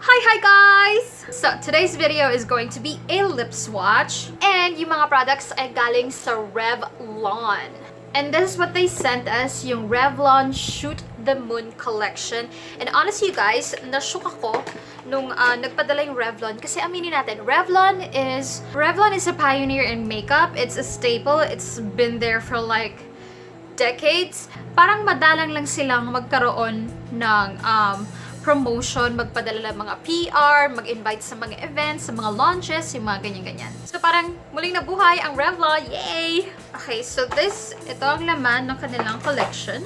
Hi guys! So today's video is going to be a lip swatch and yung mga products ay galing sa Revlon. And this is what they sent us, yung Revlon Shoot the Moon collection. And honestly you guys, nashook ako nung nagpadala yung Revlon kasi aminin natin, Revlon is a pioneer in makeup. It's a staple. It's been there for like decades. Parang madalang lang silang magkaroon ng promotion, magpadala ng mga PR, mag-invite sa mga events, sa mga launches, yung mga ganyan-ganyan. So parang muling nabuhay ang Revlon, yay! Okay, so ito ang laman ng kanilang collection.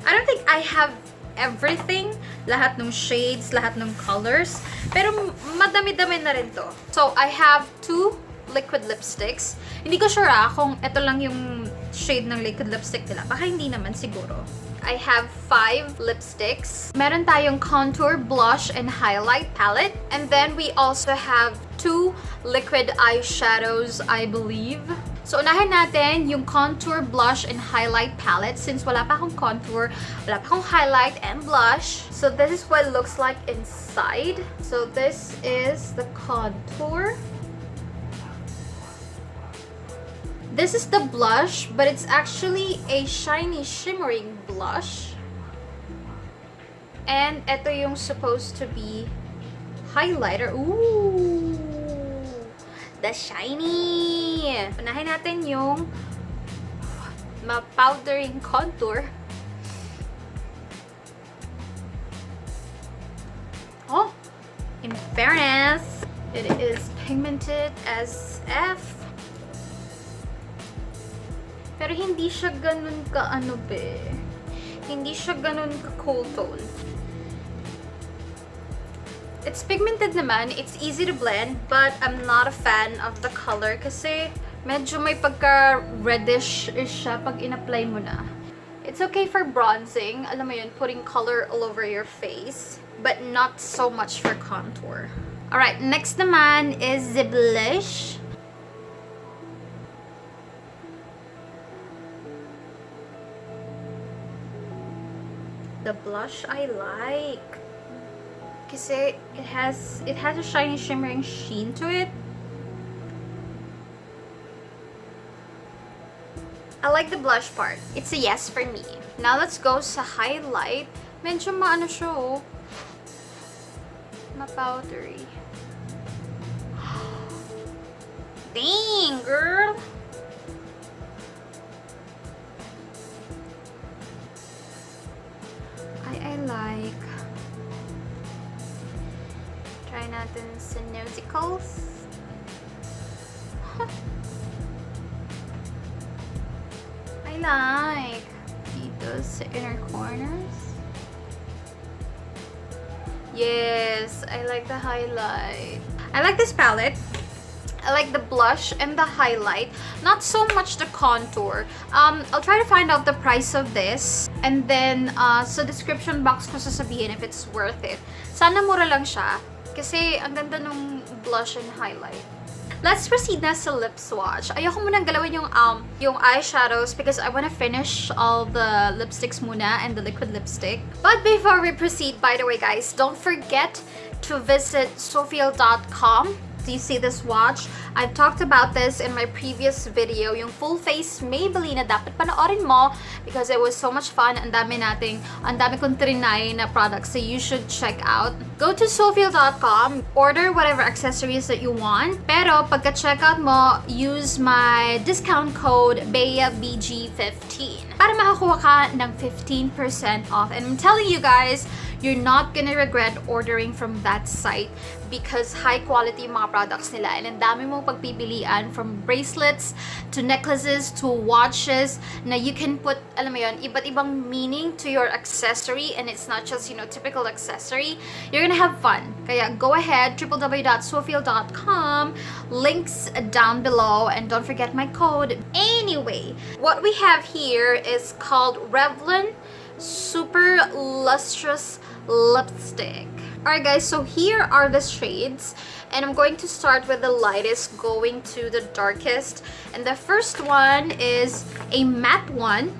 I don't think I have everything, lahat ng shades, lahat ng colors, pero madami-dami na rin to. So I have 2 liquid lipsticks. Hindi ko sure kung ito lang yung shade ng liquid lipstick nila. Baka hindi naman siguro. I have 5 lipsticks. Meron tayong contour, blush, and highlight palette. And then we also have 2 liquid eyeshadows, I believe. So unahin natin yung contour, blush, and highlight palette. Since wala pa akong contour, wala pa akong highlight and blush. So this is what it looks like inside. So this is the contour. This is the blush, but it's actually a shiny, shimmering blush. And ito yung supposed to be highlighter. Ooh! The shiny! Unahin natin yung ma-powdering contour. Oh! In fairness, it is pigmented as F. Pero hindi siya ganun ka Hindi siya ganun ka cool tone. It's pigmented naman. It's easy to blend, but I'm not a fan of the color kasi medyo may pagka reddish siya pag in-apply mo na. It's okay for bronzing. Alam mo yun, putting color all over your face, but not so much for contour. Alright, next naman is the blush. The blush I like kasi it has a shiny shimmering sheen to it. I like the blush part. It's a yes for me. Now let's go sa highlight. Medyo maano siya ma-powdery. Dang, girl! I like. Try natin sa nosicles. I like. Dito sa inner corners. Yes, I like the highlight. I like this palette. I like the blush and the highlight. Not so much the contour. I'll try to find out the price of this. And then, sa description box ko sasabihin if it's worth it. Sana mura lang siya. Kasi ang ganda nung blush and highlight. Let's proceed na sa lip swatch. Ayoko munang galawin yung eyeshadows because I want to finish all the lipsticks muna and the liquid lipstick. But before we proceed, by the way guys, don't forget to visit sofiel.com. Do you see this watch? I've talked about this in my previous video, yung full face Maybelline na dapat panoorin mo because it was so much fun. Ang dami kong trinay na products, so you should check out. Go to sofiel.com, order whatever accessories that you want. Pero pagka-checkout mo, use my discount code BEABG15 para makakuha ka ng 15% off. And I'm telling you guys, you're not gonna regret ordering from that site because high quality yung mga products nila and ang dami mong pagpipilian from bracelets to necklaces to watches na you can put, alam mo yun, iba't ibang meaning to your accessory and it's not just, typical accessory. You're gonna have fun. Kaya go ahead, www.sofiel.com, links down below, and don't forget my code. Anyway, what we have here is called Revlon Superlustrous lipstick. Alright guys, so here are the shades and I'm going to start with the lightest going to the darkest, and the first one is a matte one,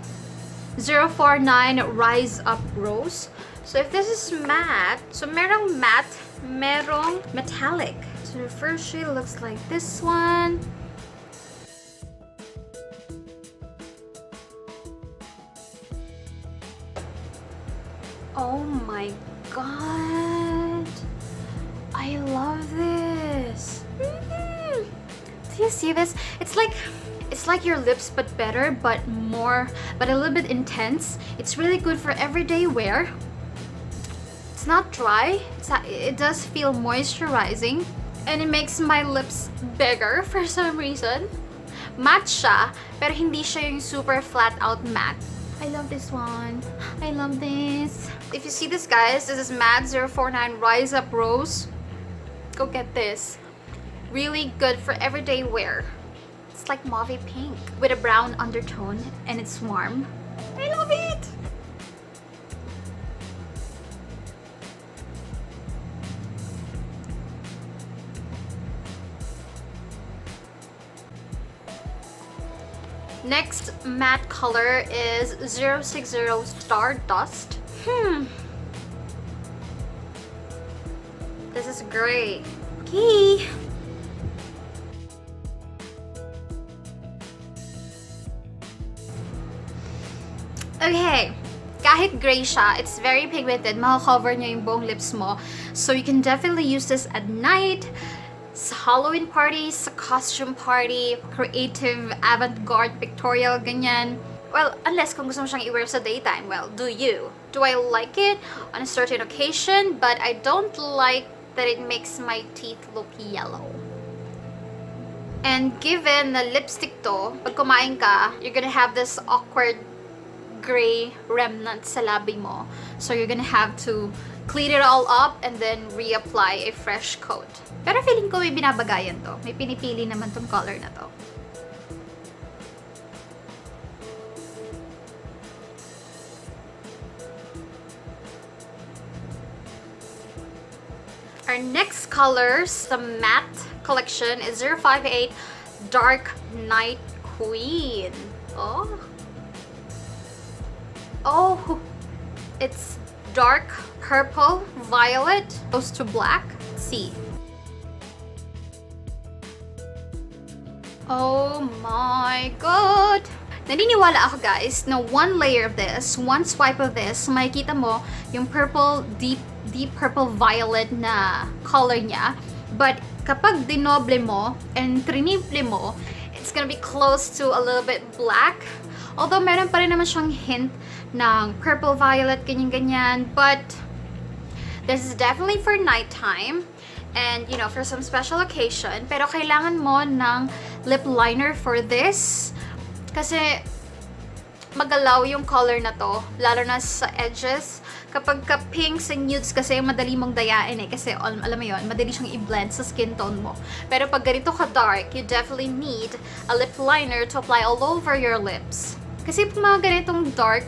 049 Rise Up Rose. So if this is matte, so merong matte merong metallic. So the first shade looks like this one. Oh my god, I love this. Do you see this? It's like your lips but better, but a little bit intense. It's really good for everyday wear. It's not dry. It does feel moisturizing, and it makes my lips bigger for some reason. Matte siya, pero hindi siya yung super flat out matte. I love this one. I love this. If you see this, guys, this is Matte 049 Rise Up Rose. Go get this. Really good for everyday wear. It's like mauve pink with a brown undertone, and it's warm. I love it! Next matte color is 060 Stardust. This is great. Okay. Okay. Kahit gray siya, it's very pigmented. Maka-cover niya yung buong lips mo. So you can definitely use this at night, sa Halloween party, sa costume party, creative, avant-garde, pictorial, ganyan. Well, unless kung gusto mo siyang i-wear sa daytime, well, do you? Do I like it on a certain occasion? But I don't like that it makes my teeth look yellow. And given na lipstick to, pag kumain ka, you're gonna have this awkward gray remnant sa labi mo. So you're gonna have to clean it all up and then reapply a fresh coat. Pero feeling ko may binabagayan to. May pinipili naman tong color na to. Our next color sa matte collection is 058 Dark Night Queen. Oh, it's dark purple, violet, close to black. Let's see. Oh my god! Naniniwala ako, guys, na one layer of this, one swipe of this, makikita mo yung purple, deep purple violet na color niya. But kapag dinoble mo and triniple mo, it's gonna be close to a little bit black. Although meron pa rin naman siyang hint ng purple violet, ganyan-ganyan. But this is definitely for nighttime. And, you know, for some special occasion. Pero kailangan mo ng lip liner for this. Kasi magalaw yung color na to. Lalo na sa edges. Kapag ka-pinks and nudes kasi, madali mong dayain eh. Kasi, alam mo yun, madali siyang i-blend sa skin tone mo. Pero pag ganito ka-dark, you definitely need a lip liner to apply all over your lips. Kasi pag mga ganitong dark,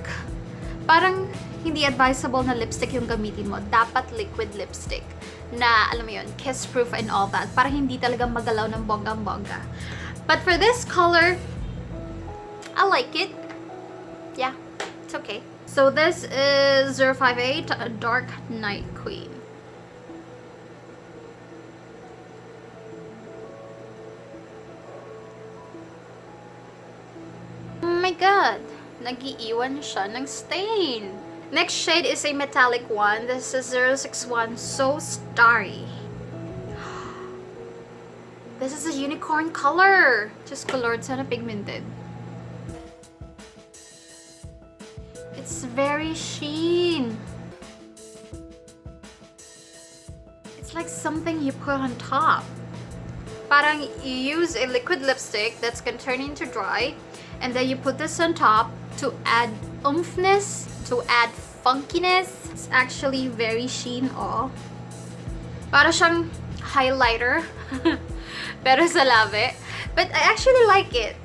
parang hindi advisable na lipstick yung gamitin mo. Dapat liquid lipstick na, alam mo yun, kiss-proof and all that. Para hindi talaga magalaw ng bonggang-bongga. But for this color, I like it. Yeah, it's okay. So this is 058 Dark Night Queen. Oh my god, nag-iiwan siya ng stain. Next shade is a metallic one. This is 061 So Starry. This is a unicorn color. Just colored, sana pigmented. It's very sheen. It's like something you put on top. Parang you use a liquid lipstick that's gonna turn into dry, and then you put this on top to add oomphness, to add funkiness. It's actually very sheen, oh. Para siyang highlighter, pero sa labi. But I actually like it.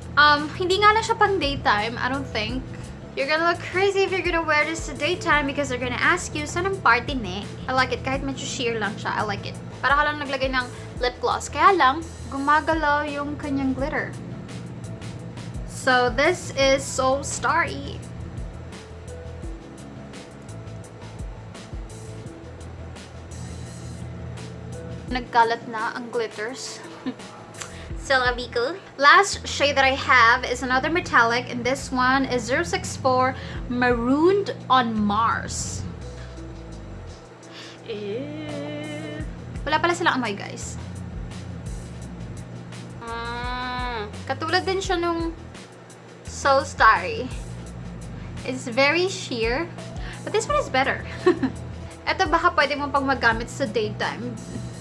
Hindi nga na siya pang daytime, I don't think. You're gonna look crazy if you're gonna wear this to daytime because they're gonna ask you, saan ang party ne? I like it, kahit medyo sheer lang siya, I like it. Para ka lang naglagay ng lip gloss, kaya lang, gumagalaw yung kanyang glitter. So this is So Starry. Nagkalat na ang glitters. Salabiko. Last shade that I have is another metallic, and this one is 064 Marooned on Mars. Wala pala silang amoy, guys. Katulad din siya nung So Starry. It's very sheer, but this one is better. Ito baka pwede mo pang magamit sa daytime.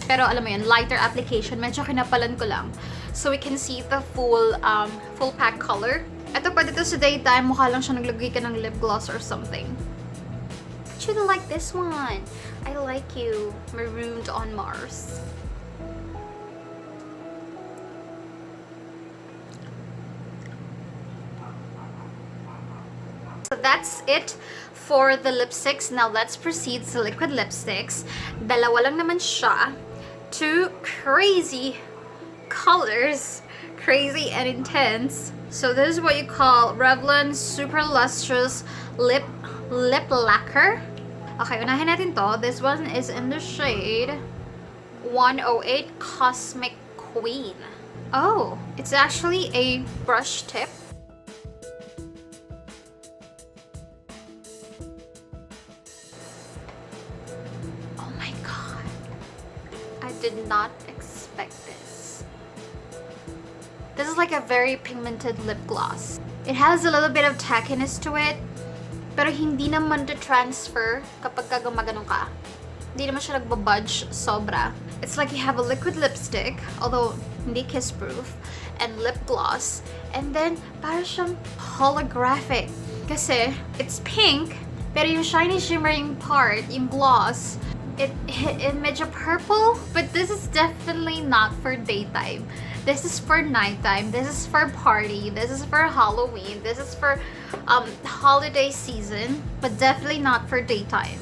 Pero alam mo yun, lighter application. Medyo kinapalan ko lang. So we can see the full pack color. Ito pwede to sa daytime. Mukha lang siya naglagay ka ng lip gloss or something. But you like this one. I like you. Marooned on Mars. So that's it for the lipsticks. Now let's proceed to liquid lipsticks. Dalawa lang naman siya. Two crazy colors. Crazy and intense. So this is what you call Revlon Superlustrous Lip Lacquer. Okay, unahin natin to. This one is in the shade 108 Cosmic Queen. Oh, it's actually a brush tip. Did not expect this. This is like a very pigmented lip gloss. It has a little bit of tackiness to it, pero hindi naman to transfer kapag gumagano ka. Hindi naman siya nagbabudge sobra. It's like you have a liquid lipstick, although hindi kiss-proof, and lip gloss, and then para siyang holographic. Kasi it's pink, pero yung shiny shimmering part, yung gloss, it medyo purple, but this is definitely not for daytime. This is for nighttime. This is for party. This is for Halloween. This is for holiday season, but definitely not for daytime.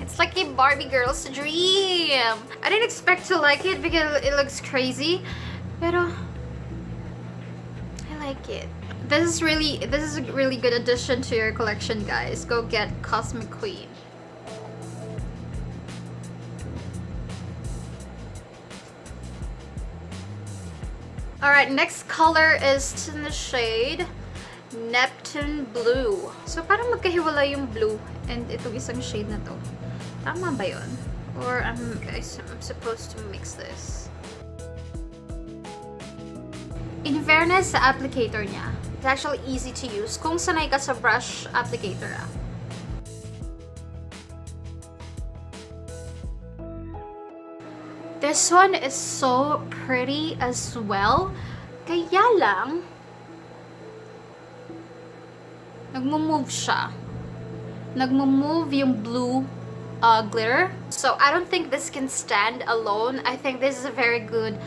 It's like a Barbie girl's dream. I didn't expect to like it because it looks crazy, pero I like it. This is a really good addition to your collection, guys. Go get Cosmic Queen. Alright, next color is in the shade Neptune Blue. So, parang magkahiwala yung blue and itong isang shade na to. Tama ba yun? Or I'm supposed to mix this? In fairness sa applicator niya, it's actually easy to use kung sanay ka sa brush applicator. This one is so pretty as well. Kaya lang, nagmo-move siya. Nagmo-move yung blue glitter. So I don't think this can stand alone. I think this is a very good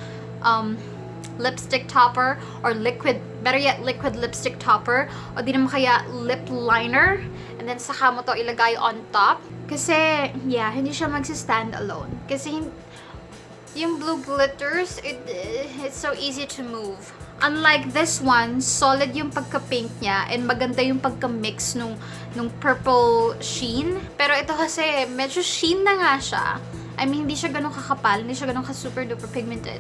lipstick topper or better yet, liquid lipstick topper. O di naman kaya lip liner. And then saka mo to ilagay on top. Kasi, yeah, hindi siya magsi-stand alone. Kasi yung blue glitters, it's so easy to move. Unlike this one, solid yung pagka-pink niya and maganda yung pagka-mix nung purple sheen. Pero ito kasi, medyo sheen na nga siya. I mean, hindi siya ganun kakapal, hindi siya ganun ka-super duper pigmented.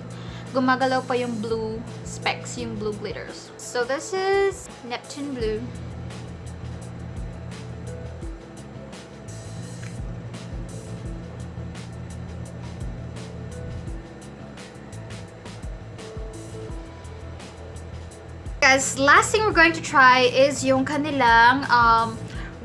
Gumagalaw pa yung blue specks, yung blue glitters. So this is Neptune Blue. Guys, last thing we're going to try is yung kanilang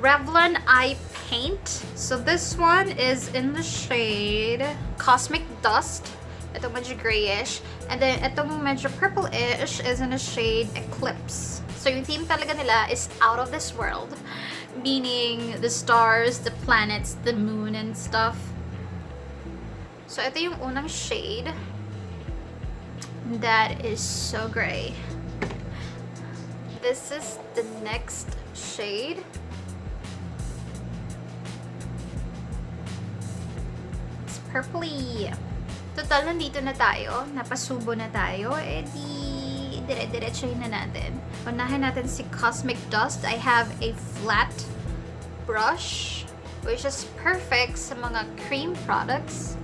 Revlon Eye Paint. So this one is in the shade Cosmic Dust. Ito medyo grayish. And then itong medyo purple-ish is in the shade Eclipse. So yung theme talaga nila is out of this world. Meaning the stars, the planets, the moon, and stuff. So ito yung unang shade. That is so gray. This is the next shade. It's purpley. Total, nandito na tayo. Napasubo na tayo. Eh di, dire-diretsuhin na natin. Unahin natin si Cosmic Dust. I have a flat brush, which is perfect sa mga cream products.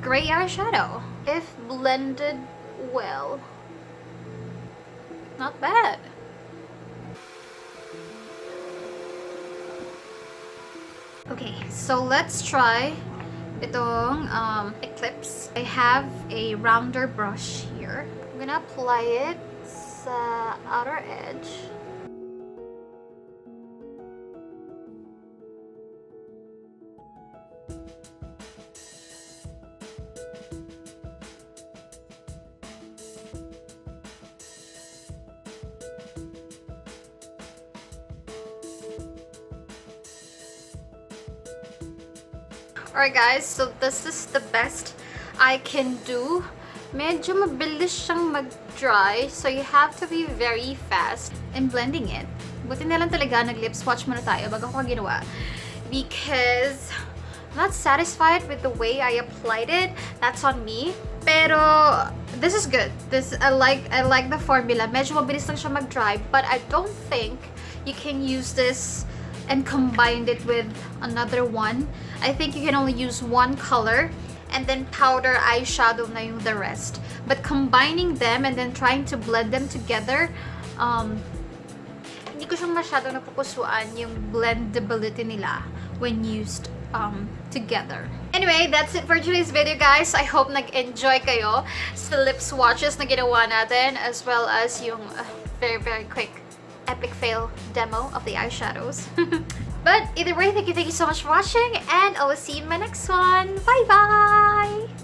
gray eyeshadow. If blended well, not bad. Okay, so let's try itong Eclipse. I have a rounder brush here. I'm gonna apply it sa outer edge. Alright guys, so this is the best I can do. Medyo mabilis siyang mag-dry, so you have to be very fast in blending it. Buti na lang talaga nag-Lipswatch muna tayo bago ko ginawa. Because I'm not satisfied with the way I applied it. That's on me. Pero this is good. I like the formula. Medyo mabilis lang siya mag-dry, but I don't think you can use this and combine it with another one. I think you can only use one color and then powder eyeshadow na yung the rest. But combining them and then trying to blend them together, hindi ko siya masyado napupusuan yung blendability nila when used together. Anyway, that's it for today's video, guys. I hope nag-enjoy kayo sa lip swatches na ginawa natin, as well as yung very quick epic fail demo of the eyeshadows. But either way, thank you so much for watching, and I will see you in my next one. Bye bye!